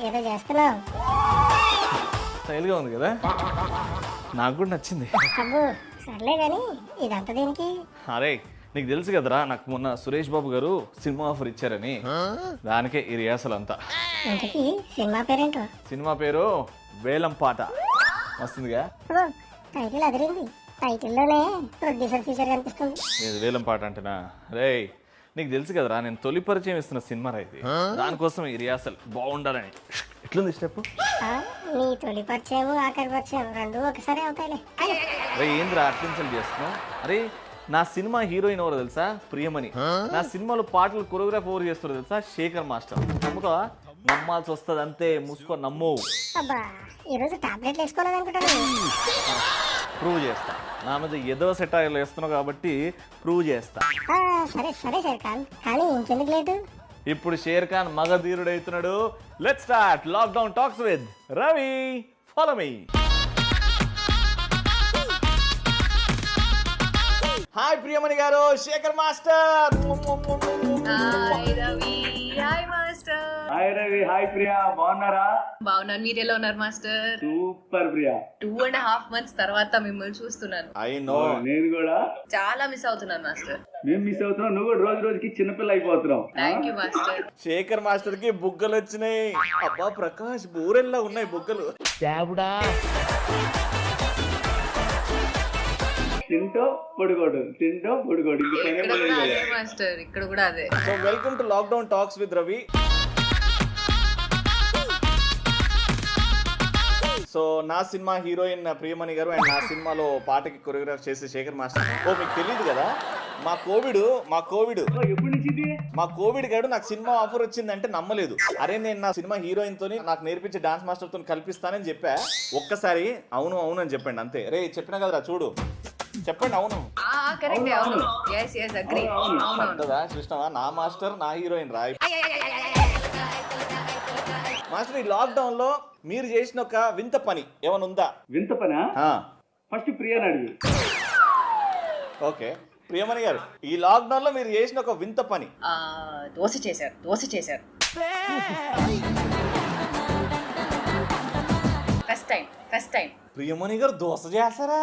ఏదో చేస్తున్నావు. స్టైల్గా ఉంది కదా, నాకు కూడా నచ్చింది. అబ్బో సర్లే గాని ఇదంతా దేనికి? అరే నీకు తెలుసు కదరా, నాకు మొన్న సురేష్ బాబు గారు సినిమా ఆఫర్ ఇచ్చారని, దానికే ఈ రిహార్సల్ అంతా. ఇంతకీ సినిమా పేరేంటో? సినిమా పేరు వేలం పాట. వస్తుందిగా టైటిల్ అదిరింది. టైటిల్లోనే ప్రొడ్యూసర్ ఫీచర్ కనిపిస్తుంది. లేదు వేలం పాట అంటేనా? రే నీకు తెలుసు కదరా, నేను తొలి పరిచయం ఇస్తున్న సినిమా ఇది, దానికోసం ఈ రిహార్సల్ బాగుండాలని. ఎట్లుంది స్టెప్? నీ తొలి పరిచయం ఆఖరి పరిచయం రెండు ఒకసారి అవుతాయిలే. రే ఏంద్రా అటెన్షన్ చేస్తున్నావు? అరే నా సినిమా హీరోయిన్ ఎవరో తెలుసా? ప్రియమణి. నా సినిమాలో పాటలు కొరియోగ్రాఫ్ ఎవరు చేస్తారో తెలుసా? శేఖర్ మాస్టర్. నమ్ముతావా? నమ్మాల్సి వస్తుంది అంతే, మూసుకో నమ్ము. అబ్బా ఈరోజు టాబ్లెట్లు వేసుకోలేదు అనుకుంటాను. ప్రూవ్ చేస్తా, నా మీద ఏదో సెటైర్లు వేస్తున్నావు కాబట్టి ప్రూవ్ చేస్తా. సరే సరే షేర్ ఖాన్, కానీ ఇంకెందుకు లేటు? ఇప్పుడు షేర్ ఖాన్ మగధీరుడు అవుతున్నాడు. Let's start lockdown talks with Ravi. Follow me. Hi Priyamani గారు, Shekhar master. Hi Ravi. Hi master. Hi Ravi. Hi Priya, బాగున్నారా? బాగున్నాను, మీరు ఎలా ఉన్నారు మాస్టర్? సూపర్ ప్రియా. 2.5 months తర్వాత మిమ్మల్ని చూస్తున్నాను. I know. నేను కూడా చాలా మిస్ అవుతున్నాను మాస్టర్. మేము మిస్ అవుతున్నాం, నువ్వు కూడా రోజు రోజుకి చిన్నపిల్ల అయిపోతున్నావు. Thank you master. Shekhar master కి బుగ్గలు వచ్చినాయి. అబ్బా ప్రకాష్, బూరెల్లా ఉన్నాయి బుగ్గలు. తింటో పొడుగోడు, తింటో పొడుగోడు. ఇక్కడ కూడా అదే మాస్టర్, ఇక్కడ కూడా అదే. So welcome to lockdown talks with Ravi. So నా సినిమా హీరోయిన్ ప్రియమణి గారు అండ్ నా సినిమాలో పాటకి కొరియోగ్రాఫ్ చేసే శేఖర్ మాస్టర్. ఓ మీకు తెలియదు కదా, మా కోవిడ్ ఎప్పటి నుంచి ఇది? మా కోవిడ్ గాడు నాకు సినిమా ఆఫర్ వచ్చిందంటే నమ్మలేదు. అరే నేను నా సినిమా హీరోయిన్ తోని నాకు నేర్పించే డాన్స్ మాస్టర్ తో కల్పిస్తానని చెప్పా. ఒక్కసారి అవును అవును అని చెప్పండి అంతే. రే చెప్పినా కదరా, చూడు చెప్పండి అవును. కరెక్ట్, అవును. yes yes agree. అవునవును. చూసినావా, నా మాస్టర్ నా హీరోయిన్ రా. మాస్టర్ ఈ లాక్డౌన్ లో మీరు చేసిన ఒక వింత పని ఏమైనా ఉందా? వింత పనా? ఫస్ట్ ప్రియాని అడిగి. ఓకే ప్రియమణి గారు, ఈ లాక్డౌన్ లో మీరు చేసిన ఒక వింత పని. దోశ చేశారు. ఫస్ట్ టైం ప్రియమణి గారు దోశ చేస్తారా?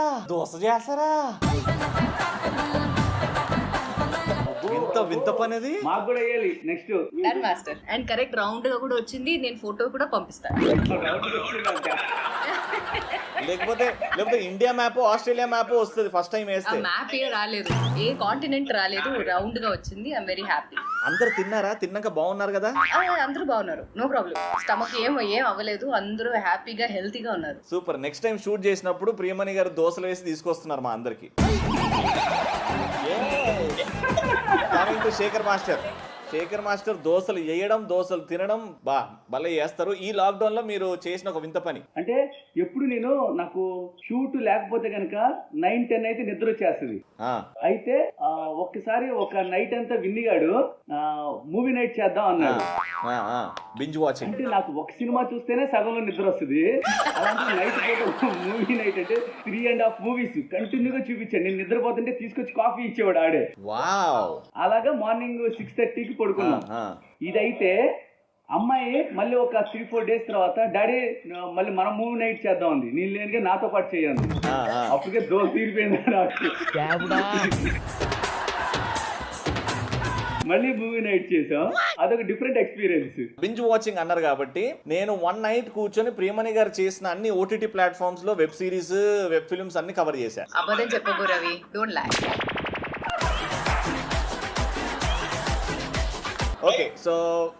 వింత పని అది. మాకు కూడా వేయాలి next. Done master. And correct round గా కూడా వచ్చింది. నేను ఫోటో కూడా పంపిస్తాను. లేకపోతే ఇండియా మ్యాప్ ఆస్ట్రేలియా మ్యాప్ వస్తుంది ఫస్ట్ టైం వేస్తే. మ్యాప్ ఏ రాలేదు, ఏ కాంటినెంట్ రాలేదు, రౌండ్ గా వచ్చింది. I'm very happy. అందరు తిన్నారా? తిన్నాక బాగున్నారు కదా? అందరూ బాగున్నారు, నో ప్రాబ్లం. స్టమక్ ఏం అవ్వలేదు, అందరూ హ్యాపీగా హెల్తీగా ఉన్నారు. సూపర్. నెక్స్ట్ టైం షూట్ చేసినప్పుడు ప్రియమణి గారు దోశలు వేసి తీసుకొస్తున్నారు మా అందరికి. శేఖర్ మాస్టర్ దోశలు వేయడం, దోశలు తినడం భలే చేస్తారు. ఈ లాక్డౌన్ లో మీరు చేసిన ఒక వింత పని అంటే, ఎప్పుడు నాకు షూట్ లేకపోతే గనక 9-10 అయితే నిద్ర వచ్చేస్తుంది. అయితే ఒక్కసారి ఒక నైట్ అంతా విన్నిగాడు మూవీ నైట్ చేద్దాం అన్నాడు. బింజ్ వాచింగ్ అంటే నాకు ఒక సినిమా చూస్తేనే సగంలో నిద్ర వస్తుంది. అలాంటి నైట్ మూవీ నైట్ అంటే 3.5 movies కంటిన్యూగా చూపించాడు. నేను నిద్రపోతుంటే తీసుకొచ్చి కాఫీ ఇచ్చేవాడు ఆడే. అలాగా మార్నింగ్ 6:30కి పడుకున్నాం. ఇదైతే అమ్మాయి మళ్ళీ ఒక 3-4 days తర్వాత, డాడీ మళ్ళీ మనం మూవీ నైట్ చేద్దాం ఉంది. నేను లేనిగా నాతో పాటు చేయండి. అప్పటికే దోశ తీరిపోయింది నాకు. మళ్ళీ మూవీ నైట్ చేసాం. అదొక డిఫరెంట్ ఎక్స్పీరియన్స్. బింజ్ వాచింగ్ అన్నారు కాబట్టి నేను 1 night కూర్చొని ప్రియమణి గారు చేసిన అన్ని ఓటీటీ ప్లాట్ఫామ్స్ లో వెబ్ సిరీస్, వెబ్ ఫిల్మ్స్ అన్ని కవర్ చేశాను. అబద్ధం చెప్పకు Ravi, don't lie. Okay, so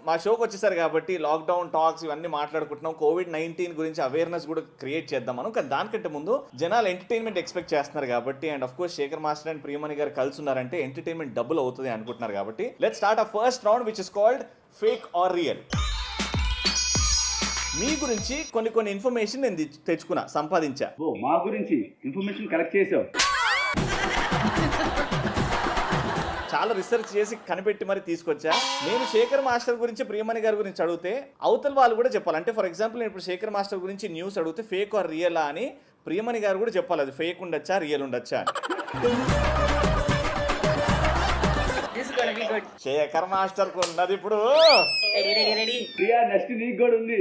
మా షోకి వచ్చేసారు కాబట్టి లాక్డౌన్ టాక్స్ ఇవన్నీ మాట్లాడుకుంటున్నాం. COVID-19 గురించి అవేర్నెస్ కూడా క్రియేట్ చేద్దాం మనం. కానీ దానికంటే ముందు జనాలు ఎంటర్టైన్మెంట్ ఎక్స్పెక్ట్ చేస్తున్నారు కాబట్టి, and of course Shekhar master and Priyamani గారు కలిసి ఉన్నారంటే ఎంటర్టైన్మెంట్ డబుల్ అవుతుంది అనుకుంటున్నారు కాబట్టి, let's start a first round which is called fake or real. మీ గురించి కొన్ని ఇన్ఫర్మేషన్ నేను తెచ్చుకున్నా, సంపాదించా. మా గురించి ఇన్ఫర్మేషన్ కలెక్ట్ చేసావు? చాలా రీసెర్చ్ చేసి కనిపెట్టి మరి తీసుకొచ్చా. నేను శేఖర్ మాస్టర్ గురించి ప్రియమణి గారి గురించి అడిగితే అవతల వాళ్ళు కూడా చెప్పాలి. అంటే ఫర్ ఎగ్జాంపుల్ నేను ఇప్పుడు శేఖర్ మాస్టర్ గురించి న్యూస్ అడిగితే ఫేక్ ఆర్ రియల్ అని ప్రియమణి గారు కూడా చెప్పాలి. అది ఫేక్ ఉండొచ్చా రియల్ ఉండొచ్చా. గుడ్. శేఖర్ మాస్టర్ కు ఉన్నది ఇప్పుడు. రెడీ. ప్రియా నెక్స్ట్ నీకు కూడా ఉంది.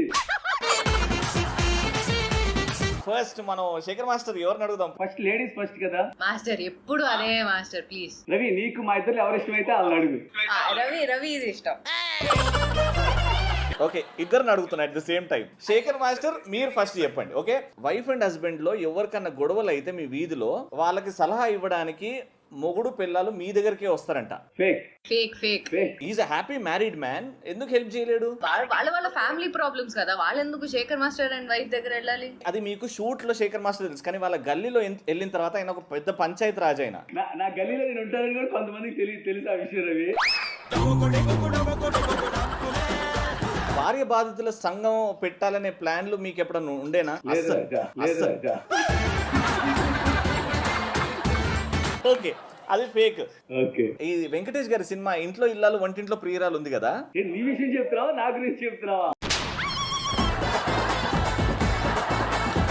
ఫస్ట్ మనం శేఖర్ మాస్టర్ ఎవరిని అడుగుదాం? ఫస్ట్ లేడీస్ ఫస్ట్ కదా మాస్టర్, ఎప్పుడు అదే మాస్టర్. ప్లీజ్ రవి, నీకు మా ఇద్దరు ఎవరు ఇష్టమైతే వాళ్ళని అడుగు. రవి ఇది ఇష్టం. ఓకే, ఇద్దరిని అడుగుతున్నా at the same time. Shekhar master మీరు ఫస్ట్ చెప్పండి. ఓకే, వైఫ్ అండ్ హస్బెండ్ లో ఎవరికన్నా గొడవలు అయితే మీ వీధిలో వాళ్ళకి సలహా ఇవ్వడానికి మొగుడు పిల్లలు మీ దగ్గరికే వస్తారంట. Fake. Is a happy married man, ఎందుకు హెల్ప్ చేయలేడు? వాళ్ళ ఫ్యామిలీ ప్రాబ్లమ్స్ కదా, వాళ్ళెందుకు శేఖర్ మాస్టర్ అండ్ వైఫ్ దగ్గర వెళ్ళాలి? అది మీకు షూట్ లో శేఖర్ మాస్టర్ తెలుసు, కానీ వాళ్ళ గల్లీలో వెళ్ళిన తర్వాత ఆయన ఒక పెద్ద పంచాయతీ రాజు. ఆయన నా గల్లీలో నేను ఉంటానని కూడా కొంతమందికి తెలుసు ఆ విషయం రవి. భార్య బాధితుల సంఘం పెట్టాలనే ప్లాన్లు మీకు ఎప్పుడన్నా ఉండేనా? ఓకే, అది ఫేక్. ఈ వెంకటేష్ గారి సినిమా ఇంట్లో ఇల్లాలు వంటింట్లో ప్రియురాలు ఉంది కదా, నీ విషయం చెప్తున్నావా నా గురించి చెప్తున్నావా?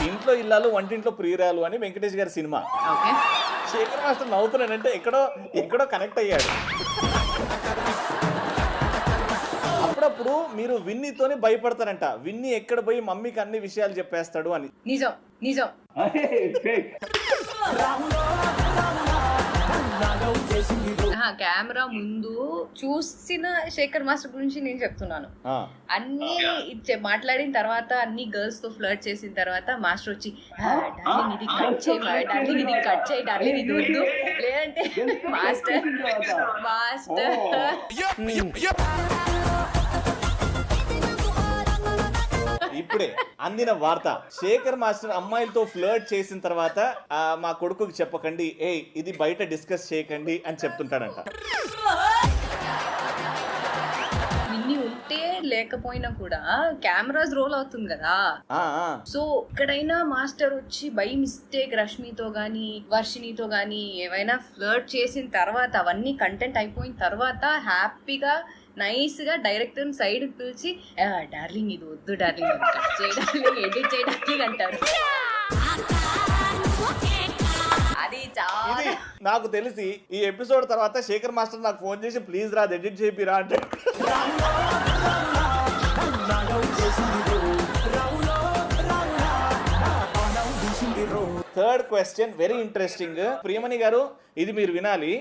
ఇంట్లో ఇల్లాలు వంటింట్లో ప్రియురాలు అని వెంకటేష్ గారి సినిమా. శేఖర్ మాస్టర్ నవ్వుతున్నానంటే ఎక్కడో కనెక్ట్ అయ్యాడు. అప్పుడప్పుడు మీరు విన్నీతోనే భయపడతారంట, విన్నీ ఎక్కడ పోయి మమ్మీకి అన్ని విషయాలు చెప్పేస్తాడు అని. నిజం. కెమెరా ముందు చూసిన శేఖర్ మాస్టర్ గురించి నేను చెప్తున్నాను. అన్ని మాట్లాడిన తర్వాత, అన్ని గర్ల్స్ తో ఫ్లర్ట్ చేసిన తర్వాత మాస్టర్ వచ్చి డార్లింగ్ ఇది కట్ చేయి, డార్లింగ్ ఇది వద్దు, లేదంటే మాస్టర్ ఇప్పుడే అందిన వార్త, శేఖర్ మాస్టర్ అమ్మాయిలతో ఫ్లర్ట్ చేసిన తర్వాత మా కొడుకుకి చెప్పకండి, ఇది బయట డిస్కస్ చేయకండి అని చెప్తుంటాడంట. ఇన్ని ఉంటే లేకపోయినా కూడా కెమెరాస్ రోల్ అవుతుంది కదా. సో ఎక్కడైనా మాస్టర్ వచ్చి బై మిస్టేక్ రష్మితో గానీ వర్షినితో గానీ ఏమైనా ఫ్లర్ట్ చేసిన తర్వాత, అవన్నీ కంటెంట్ అయిపోయిన తర్వాత హ్యాపీగా నైస్ గా డైరెక్టర్ సైడ్ పిలిచి డార్లింగ్ ఇది వద్దు, డార్లింగ్ ఇది కట్ చేయడానికి, ఎడిట్ చేయడానికి అంటారు. అది చాలా నాకు తెలిసి ఈ ఎపిసోడ్ తర్వాత శేఖర్ మాస్టర్ నాకు ఫోన్ చేసి ప్లీజ్ రా ఎడిట్ చేపిరా అంటే. Third question very interesting. Priyamani గారు, ఇది మీరు వినాలి.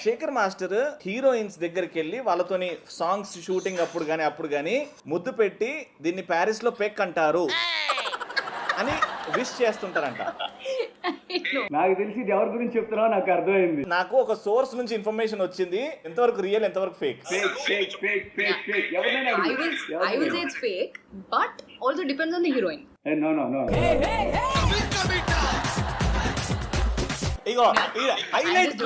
శేఖర్ మాస్టర్ హీరోయిన్స్ దగ్గరికి వెళ్ళి వాళ్ళతోని సాంగ్స్ షూటింగ్ అప్పుడు గానీ ముద్దు పెట్టి దీన్ని ప్యారిస్ లో పెక్ అంటారు అని విష్ చేస్తుంటారంట. నాకు తెలిసి ఎవరి గురించి చెప్తున్నావో నాకు అర్థమైంది. నాకు ఒక సోర్స్ నుంచి ఇన్ఫర్మేషన్ వచ్చింది, ఎంతవరకు రియల్ ఎంతవరకు fake. I will say it's fake, but also depends on the heroine. No. Ego highlight.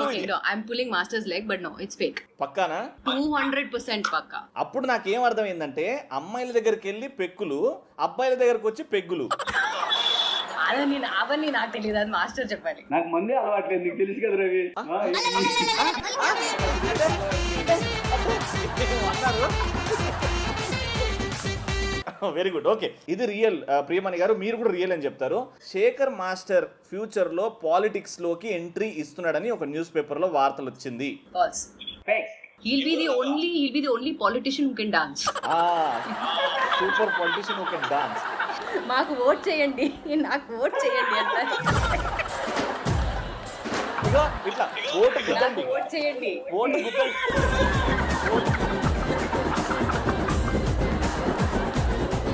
I'm pulling master's leg, but no, it's fake. పక్కానా? 200% పక్కా. అప్పుడు నాకేం అర్థమైందంటే అమ్మాయిల దగ్గరికి వెళ్ళి పెక్కులు, అబ్బాయిల దగ్గరకు వచ్చి పెగ్గులు. అవన్నీ నాకు తెలియదు, అది మాస్టర్ చెప్పాలి. నాకు మందే అలవాట్లేదు, నీకు తెలుసు కదా రవి. Very good. ఓకే, ఇది రియల్. ప్రియమణి గారు, మీరు కూడా రియల్ అని చెప్తారు. శేఖర్ మాస్టర్ ఫ్యూచర్ లో పాలిటిక్స్ లోకి ఎంట్రీ ఇస్తున్నాడని ఒక న్యూస్ పేపర్ లో వార్తలు వచ్చింది. False. He'll be the only politician who can dance. Super politician who can dance. నాకు ఓట్ చేయండి అంటారు. ఇట్లా ఓటు గుద్దండి, ఓట్ చేయండి.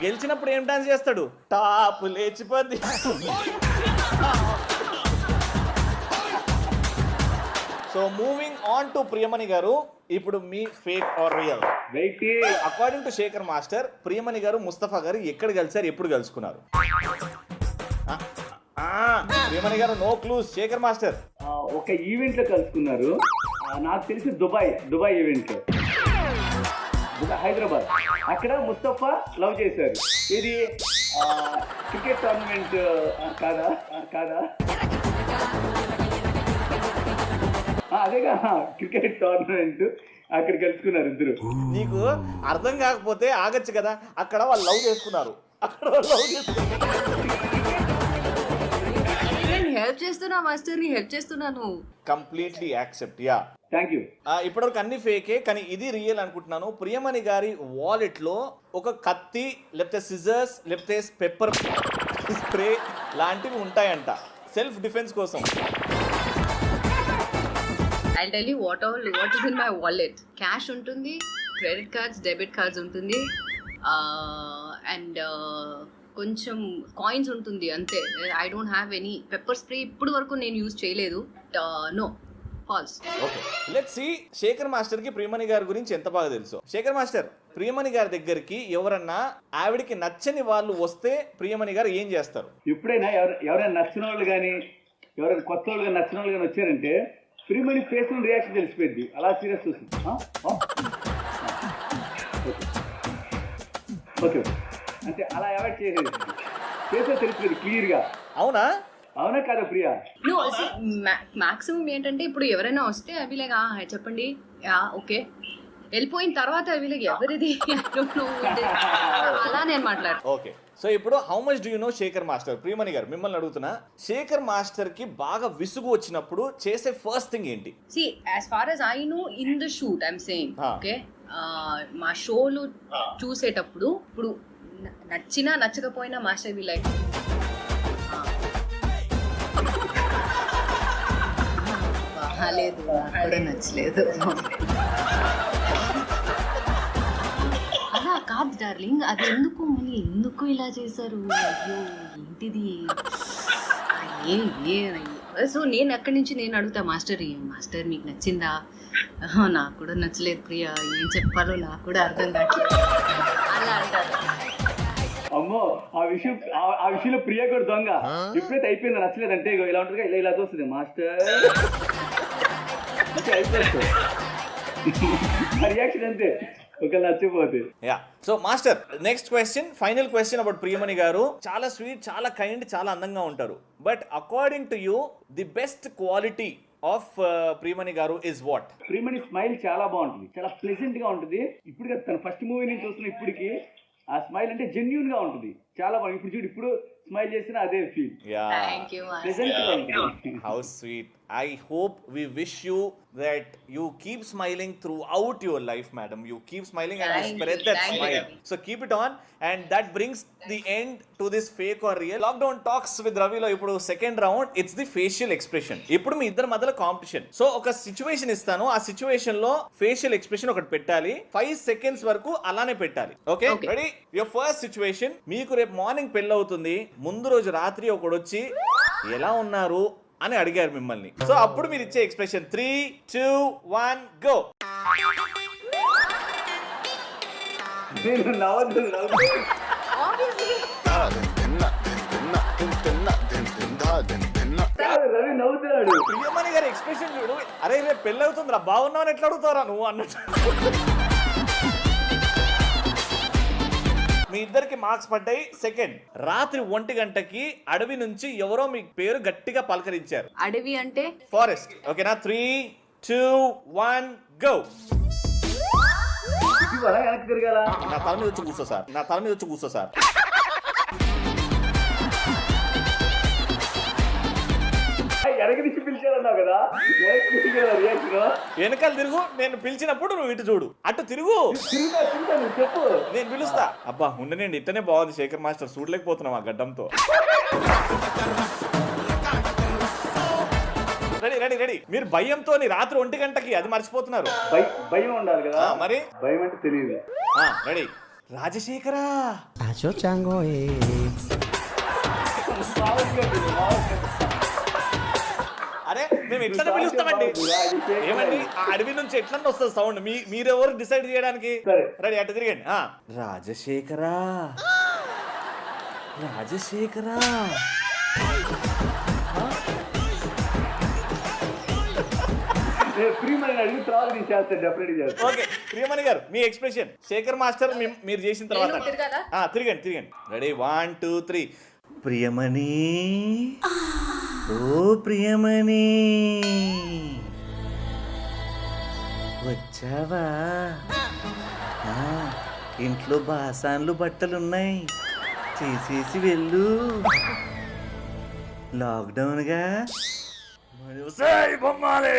గెలిచినప్పుడు ఏం డాన్స్ చేస్తాడు? టాప్ లేచిపోద్ది. So moving on to Priyamani గారు, ఇప్పుడు మీ fake or real? According to Shekhar master, Priyamani గారు ముస్తఫా గారు ఎక్కడ కలిసారు, ఎప్పుడు కలుసుకున్నారు? ప్రియమణి గారు నో క్లూస్. శేఖర్ మాస్టర్ ఒక ఈవెంట్ లో కలుసుకున్నారు, నాకు తెలిసి దుబాయ్ ఈవెంట్ లో, హైదరాబాద్. అక్కడ ముస్తఫా లవ్ చేశారు. ఇది క్రికెట్ టోర్నమెంట్ కాదా? అదేగా క్రికెట్ టోర్నమెంట్, అక్కడ కలుసుకున్నారు ఇద్దరు. నీకు అర్థం కాకపోతే ఆగచ్చు కదా, అక్కడ వాళ్ళు లవ్ చేసుకున్నారు. హెల్ప్ చేస్తున్నా మాస్టర్, ని హెల్ప్ చేస్తున్నాను. Completely accept. Yeah, thank you. ఇప్పటివరకు అన్ని ఫేకే, కానీ ఇది రియల్ అనుకుంటున్నాను. ప్రియమణి గారి వాలెట్ లో ఒక కత్తి, లేకపోతే సిజర్స్, లేకపోతే పెప్పర్ స్ప్రే లాంటివి ఉంటాయంట సెల్ఫ్ డిఫెన్స్ కోసం. I'll tell you what is in my wallet. Cash ఉంటుంది, క్రెడిట్ కార్డ్స్, డెబిట్ కార్డ్స్ ఉంటుంది, అండ్ కొంచెం కాయిన్స్ ఉంటుంది అంతే. I don't have any pepper spray ఇప్పుడు వరకు నేను యూజ్ చేయలేదు. No, false. Okay, let's see Shekhar master కి ప్రియమణి గారి గురించి ఎంత బాగా తెలుసు. శేఖర్ మాస్టర్, ప్రియమణి గారి దగ్గరికి ఎవరన్నా ఆవిడికి నచ్చని వాళ్ళు వస్తే ప్రియమణి గారు ఏం చేస్తారు? ఎప్పుడైనా ఎవరైనా నచ్చిన వాళ్ళు కానీ ఎవరైనా కొత్త వాళ్ళు నచ్చిన వాళ్ళు కానీ వచ్చారంటే ప్రియమణి ఫేస్ రియాక్షన్ తెలిసిపోయింది. అలా సీరియస్ చూస్తుంది. ఓకే, అంటే అలా అవాయిడ్ చేసేది ఫేస్ తెలిసిపోయింది క్లియర్గా. అవునా? అవునా కాదా ప్రియా? మాక్సిమం ఏంటంటే ఇప్పుడు ఎవరైనా వస్తే అవి లేక చెప్పండి, ఓకే, వెళ్ళిపోయిన తర్వాత అవి లేక ఎవరిది అలా నేను మాట్లాడు. ఓకే, సో ఇప్పుడు how much do you know Shekhar master? Priyamani గారు మిమ్మల్ని అడుగుతున్నా, శేఖర్ మాస్టర్ కి బాగా విసుగు వచ్చినప్పుడు చేసే ఫస్ట్ థింగ్ ఏంటి? See, as far as I know in the shoot, I'm saying, okay, మా షోలు చూసేటప్పుడు ఇప్పుడు నచ్చినా నచ్చకపోయినా మాస్టర్ వి లైక్ బాగాలేదు, కూడా నచ్చలేదు అలా కాదు డార్లింగ్, అది ఎందుకు ఇలా చేశారు, అయ్యో ఏంటిది సో నేను అక్కడి నుంచి నేను అడుగుతా మాస్టర్ మీకు నచ్చిందా? నాకు కూడా నచ్చలేదు ప్రియా, ఏం చెప్పాలో నాకు కూడా అర్థం కావట్లేదు అలా అంటారు. అమ్మో, ఆ విషయంలో ప్రియా కూడా దొంగ. ఎప్పుడైతే అయిపోయిందో నచ్చలేదంటే ఇలా ఉంటుంది, ఇలా చూస్తుంది మాస్టర్ అయిపోతుంది రియాక్షన్ అంతే, ఒక నచ్చిపోతే. Yeah, so master, next question, final question about Priyamani గారు. చాలా స్వీట్, చాలా కైండ్, చాలా అందంగా ఉంటారు. But according to you the best quality of Priyamani గారు ఇస్ వాట్? ప్రియమణి స్మైల్ చాలా బాగుంటుంది, చాలా ప్లెజెంట్ గా ఉంటుంది. ఇప్పుడు తన ఫస్ట్ మూవీ నుంచి చూస్తున్న ఇప్పటికి ఆ స్మైల్ అంటే జెన్యూన్ గా ఉంటుంది, చాలా బాగుంది. ఇప్పుడు చూడు, ఇప్పుడు స్మైల్ చేసిన అదే feel. How sweet. I hope we wish you that you keep smiling throughout your life, madam. You keep smiling and you spread that smile. So keep it on, and that brings the end to this fake or real. Lockdown talks with Ravi lo ipudu second round, it's the facial expression. Ipudu మీ ఇద్దరి మధ్యలో competition. So ఒక situation ఇస్తాను, ఆ situation లో facial expression ఒకటి పెట్టాలి, 5 seconds వరకు అలానే పెట్టాలి. Okay, ready? Your first situation, మీకు రేపు మార్నింగ్ పెళ్ళి అవుతుంది, ముందు రోజు రాత్రి ఒకడు వచ్చి ఎలా ఉన్నారు అని అడిగారు మిమ్మల్ని. సో అప్పుడు మీరు ఇచ్చే ఎక్స్ప్రెషన్ 3, 2, 1 గో. ప్రియమణి గారి ఎక్స్ప్రెషన్ చూడు, అరే రేపు పెళ్ళి అవుతుంది రా, బాగున్నావు అని ఎట్లా అడుగుతారా నువ్వు అన్నట్టు. మీ ఇద్దరికి మార్క్స్ పడ్డాయి. సెకండ్, రాత్రి 1 గంటకి అడవి నుంచి ఎవరో మీ పేరు గట్టిగా పలకరించారు. అడవి అంటే ఫారెస్ట్. ఓకేనా? 3, 2, 1 గో. నా తల మీద వచ్చి కూర్చో సార్, నా తల మీద వచ్చి కూర్చో సార్. వెనకాల తిరుగు, నేను పిలిచినప్పుడు నువ్వు ఇటు చూడు, అటు తిరుగు, చెప్పు, నేను పిలుస్తా. అబ్బా ఉండనండి, ఇట్టనే బాగుంది శేఖర్ మాస్టర్, చూడలేకపోతున్నాం ఆ గడ్డంతో. Ready ready ready. మీరు భయంతో రాత్రి 1 గంటకి అది మర్చిపోతున్నారు. భయం ఉండాలి కదా మరి, భయం అంటే తెలియదు. రెడీ? రాజశేఖరా, అరే మేము ఎట్లా పిలుస్తామండి? ఏమండి, ఆ అడవి నుంచి ఎట్లా వస్తుంది సౌండ్? మీరెవరు డిసైడ్ చేయడానికి? రెడీ, అటు తిరిగండి. రాజశేఖరా, రాజశేఖరా. ఓకే, ప్రియమణి గారు మీ ఎక్స్ప్రెషన్, శేఖర్ మాస్టర్ మీరు చేసిన తర్వాత తిరగండి తిరగండి. రెడీ, 1, 2, 3. ప్రియమణి, ఓ ప్రియమణి, వచ్చావా? ఇంట్లో బాసాన్లు బట్టలున్నాయి, చేసేసి వెళ్ళు. లాక్డౌన్గా బొమ్మాలి.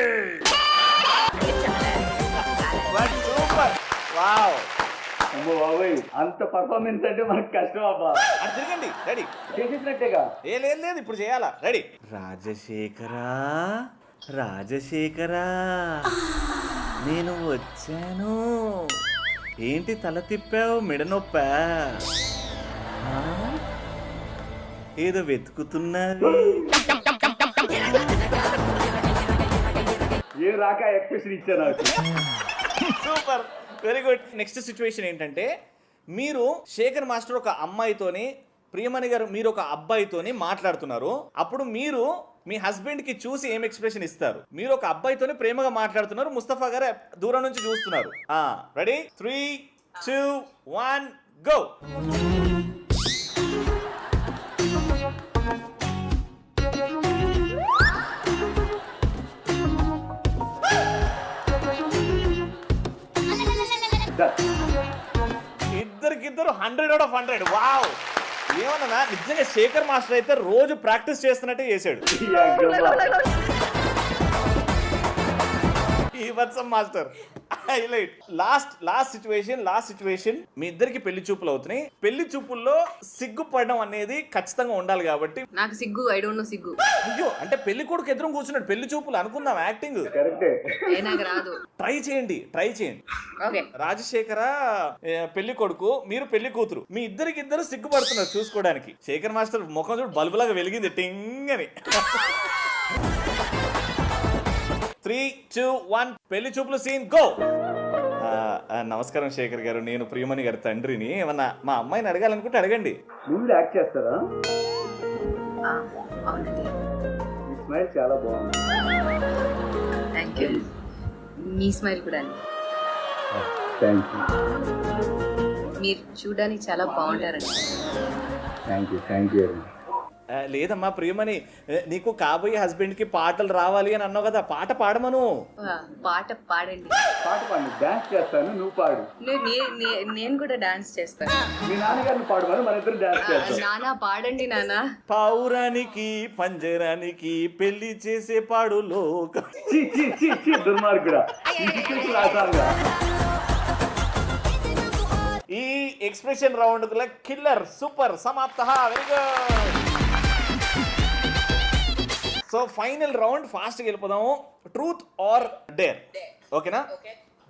సూపర్. వావ్. అమ్మో బాబోయ్, అంత పర్ఫార్మెన్స్ అంటే మనకు కష్టం అబ్బా. అది తిరగండి. రెడీ. చేసేసినట్టేగా. లేదు ఇప్పుడు చేయాలా. రెడీ. రాజశేఖరా నేను వచ్చాను. ఏంటి తల తిప్పావు, మెడ నొప్పా? ఏదో వెతుకుతున్నది. ఏ రాక ఎక్స్ప్రెషన్ ఇచ్చాను. Super, very good. Next situation ఏంటంటే, మీరు శేఖర్ మాస్టర్ ఒక అమ్మాయితోని, ప్రియమణి గారు మీరు ఒక అబ్బాయితోని మాట్లాడుతున్నారు. అప్పుడు మీరు మీ హస్బెండ్ కి చూసి ఏం ఎక్స్ప్రెషన్ ఇస్తారు? మీరు ఒక అబ్బాయితోని ప్రేమగా మాట్లాడుతున్నారు, ముస్తఫా గారు దూరం నుంచి చూస్తున్నారు. Ready, 3, 2, 1 go. ఇద్దరికిద్దరు 100/100. వావ్. ఏమన్నా నిజంగా శేఖర్ మాస్టర్ అయితే రోజు ప్రాక్టీస్ చేస్తున్నట్టే చేశాడు. ఈ వత్సం మాస్టర్ హైలైట్. లాస్ట్ సిచ్యువేషన్ మీ ఇద్దరికి పెళ్లి చూపులు అవుతున్నాయి. పెళ్లి చూపుల్లో సిగ్గుపడడం అనేది ఖచ్చితంగా ఉండాలి కాబట్టి. నాకు సిగ్గు, ఐ డోంట్ నో సిగ్గు. అయ్యో, అంటే పెళ్లి కొడుకు ఎదురు కూర్చున్నాడు. పెళ్లి చూపులు అనుకుందాం, యాక్టింగ్ నాకు రాదు. ట్రై చేయండి. ఓకే. రాజశేఖర పెళ్లి కొడుకు, మీరు పెళ్లి కూతురు, మీ ఇద్దరికిద్దరు సిగ్గుపడుతున్నారు చూసుకోవడానికి. శేఖర్ మాస్టర్ ముఖం చూడు బల్బులాగా వెలిగింది టింగ్ అని. 3, 2, 1 పెళ్లి చూపులు సీన్ గో. నమస్కారం శేఖర్ గారు, నేను ప్రియమణి గారి తండ్రిని. ఏమన్నా మా అమ్మాయిని అడగాలనుకుంటే అడగండి. నువ్వు యాక్ట్ చేస్తారా? అవునండి. మీ స్మైల్ చాలా బాగుంది. Thank you. మీ స్మైల్ కూడా. Thank you. మీరు చూడడానికి చాలా బాగుంటారండి. Thank you. లేదమ్మా ప్రియమణి, నీకు కాబోయే హస్బెండ్ కి పాటలు రావాలి అని అన్నావు కదా, పాట పాడమను. పాట పాడండి. పాట పాడి డాన్స్ చేస్తాను, నువ్వు పాడు. నేను కూడా డాన్స్ చేస్తాను. మీ నాన్నగారిని పాడమని మన ఇద్దరు డాన్స్ చేస్తాం. నానా పాడండి నానా. పౌరానికి పంజరానికి పెళ్లి చేసే పాడు లోక. దుర్మార్గుడా. ఈ ఎక్స్ప్రెషన్ రౌండ్ కిల్లర్. సూపర్, సమాప్త. Very good. So final round ఫాస్ట్గా వెళ్ళిపోదాము. Truth or dare. ఓకేనా?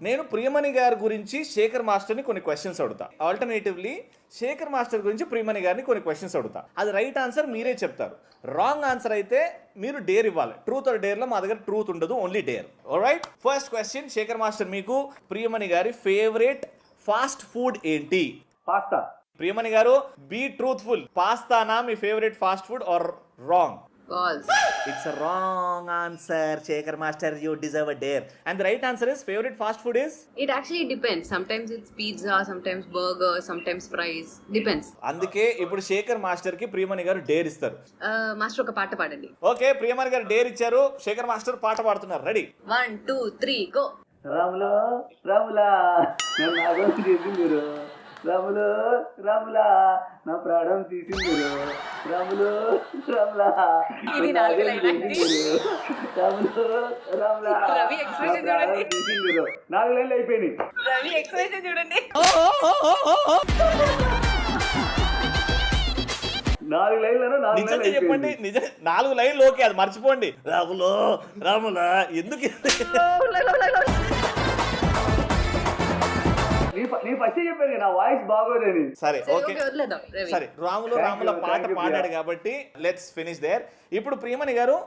నేను ప్రియమణి గారి గురించి శేఖర్ మాస్టర్ని కొన్ని క్వశ్చన్స్ అడుగుతా. ఆల్టర్నేటివ్లీ శేఖర్ మాస్టర్ గురించి ప్రియమణి గారిని కొన్ని క్వశ్చన్స్ అడుగుతా. అది రైట్ ఆన్సర్ మీరే చెప్తారు. రాంగ్ ఆన్సర్ అయితే మీరు డేర్ ఇవ్వాలి. ట్రూత్ ఆర్ డేర్లో మా దగ్గర ట్రూత్ ఉండదు, only dare. Alright, first question Shekhar master, మీకు ప్రియమణి గారి ఫేవరెట్ ఫాస్ట్ ఫుడ్ ఏంటి? పాస్తా. ప్రియమణి గారు, బీ ట్రూత్ఫుల్. పాస్తానా మీ favourite fast food or wrong? False. It's a wrong answer, Shekhar Master. You deserve a dare. And the right answer is, favorite fast food is? It actually depends. Sometimes it's pizza, sometimes burger, sometimes fries. Depends. అందుకే ఇప్పుడు Shekhar master కి ప్రియమణి గారు dare ఇస్తారు. Master ఒక పాట పాడండి. Okay, Priyamani గారు dare ఇచ్చారు. శేఖర్ మాస్టర్ పాట పాడుతున్నారు. రెడీ? 1, 2, 3 గో. రాములా నన్ను నాగం చేసిందిరు. రాములా నా ప్రాణం తీసిందిరు. రాములా ఇది నాలుగు లైన్లు తీసిందిరు. 4 లైన్లు అయిపోయినాయి. రవి ఎక్స్ప్రెషన్ చూడండి. 4 లైన్లను 4 నిజంగా లైన్లు చెప్పండి. నిజం 4 లైన్లు ఓకే, అది మర్చిపోండి. రాములా ఎందుకు? నీ ఫస్ట్ చెప్పాను నా వాయిస్ బాగోదని. సరే ఓకే, వదిలేద్దాం. సరే రాముల పాట పాడాడు కాబట్టి లెట్స్ ఫినిష్ దేర్. ఇప్పుడు ప్రియమణి గారు,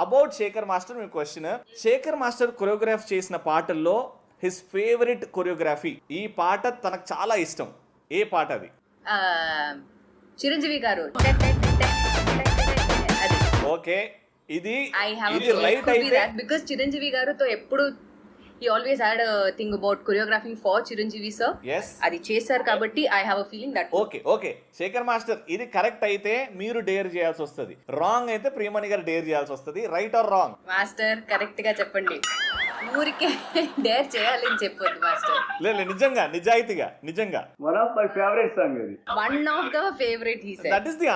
అబౌట్ శేఖర్ మాస్టర్ మీ క్వశ్చన్. శేఖర్ మాస్టర్ కొరియోగ్రాఫ్ చేసిన పాటల్లో హిస్ ఫేవరెట్ కొరియోగ్రఫీ, ఈ పాట తనకు చాలా ఇష్టం, ఏ పాట అది? చిరంజీవి గారు. ఓకే, ఇది రైట్ అయితే బికాజ్ చిరంజీవి గారుతో ఎప్పుడు he always had a thing about choreographing for Chiranjeevi sir. Yes. అది చేశారు కాబట్టి I have a feeling that. Okay Shekhar master, ఇది కరెక్ట్ అయితే మీరు డేర్ చేయాల్సి వస్తుంది, రాంగ్ అయితే ప్రియమణి గారు డేర్ చేయాల్సి వస్తుంది. Right are wrong? Master correct గా చెప్పండి. ఊరికే డేర్ చేయాలి అని చెప్పొద్దు మాస్టర్. లేదు, నిజంగా నిజాయితీగా one of my favourite song అది. One of the favourite he said. That is the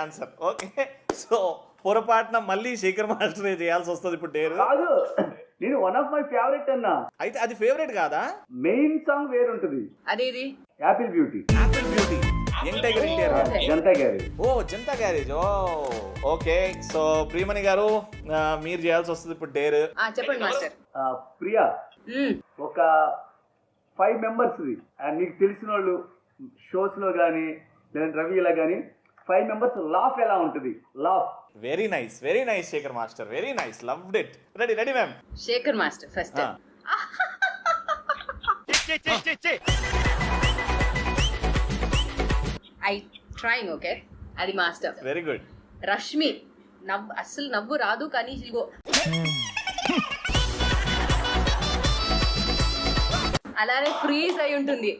answer. Okay, so పొరపాటున మళ్ళీ శేఖర్ మాస్టర్ చేయాల్సి వస్తుంది ఇప్పుడు డేర్. కాదు, నేను వన్ ఆఫ్ మై ఫేవరెట్ అన్నా. అయితే అది ఫేవరెట్ కాదా? మెయిన్ సాంగ్ వేరుంటది. అదేది? Apple beauty. Apple beauty, young tiger NTR గారు. జనతా గ్యారేజ్. ఓ జనతా గ్యారేజ్. ఓ ఓకే. సో ప్రియమణి గారు మీరు చేయాల్సి వస్తుంది ఇప్పుడు డేర్. చెప్పండి మాస్టర్. ప్రియా, ఒక 5 మెంబర్స్ నీకు తెలిసిన వాళ్ళు షోస్ లో గానీ లేదంటే రవిలా గానీ 5 మెంబర్స్ లాఫ్ ఎలా ఉంటుంది? Laugh. Very nice Shekhar master, very nice, loved it. Ready ma'am. Shekhar master first. I trying. Okay, అది మాస్టర్. Very good. రష్మి అస్సలు నవ్వు రాదు కానీ ఇగో అలానే ఫ్రీజ్ అయి ఉంటుంది.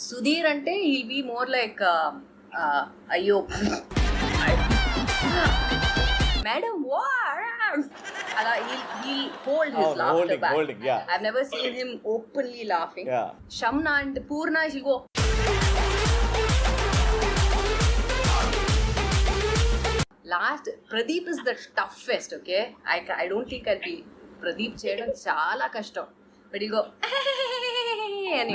సుధీర్ అంటే హీల్ బి మోర్ లైక్ అయ్యో మేడం అలా he'll hold his laughter back. I've never seen him openly laughing. Shamna and Purna, she'll go. Last, Pradeep is the toughest, okay? I don't think I'll be Pradeep చేయడం చాలా కష్టం. But he'll go అని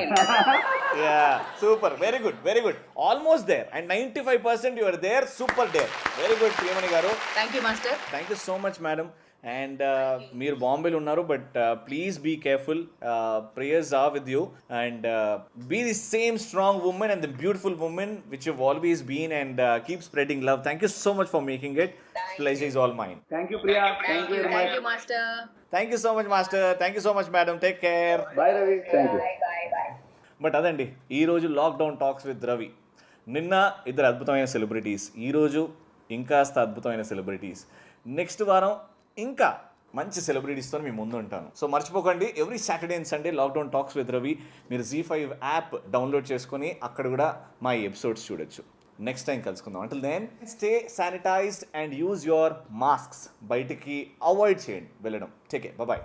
Yeah, super, very good. Almost there, and 95% you are there. Super there. Very good, Priyamani garu. Thank you, master. Thank you so much, madam. And మీరు బాంబేలో ఉన్నారు, but please be careful. Prayers are with you, and be the same strong women and the beautiful women which you've always been, and keep spreading love. Thank you so much for making it. Pleasure is all mine. Thank you, Priya. Thank you, master. Thank you so much, master. Thank you so much, madam. Take care. Bye, Ravi. Thank you. But అదండి ఈరోజు lockdown talks with Ravi. నిన్న ఇద్దరు అద్భుతమైన celebrities, ఈరోజు ఇంకాస్త అద్భుతమైన celebrities. Next వారం ఇంకా మంచి సెలబ్రిటీస్తో మీ ముందు ఉంటాను. సో మర్చిపోకండి, every Saturday and Sunday lockdown talks with Ravi. మీరు ZEE5 యాప్ డౌన్లోడ్ చేసుకొని అక్కడ కూడా మా ఎపిసోడ్స్ చూడొచ్చు. నెక్స్ట్ టైం కలుసుకుందాం. Until then stay sanitized and use your masks. బయటికి అవాయిడ్ చేయండి వెళ్ళడం. Take care, bye.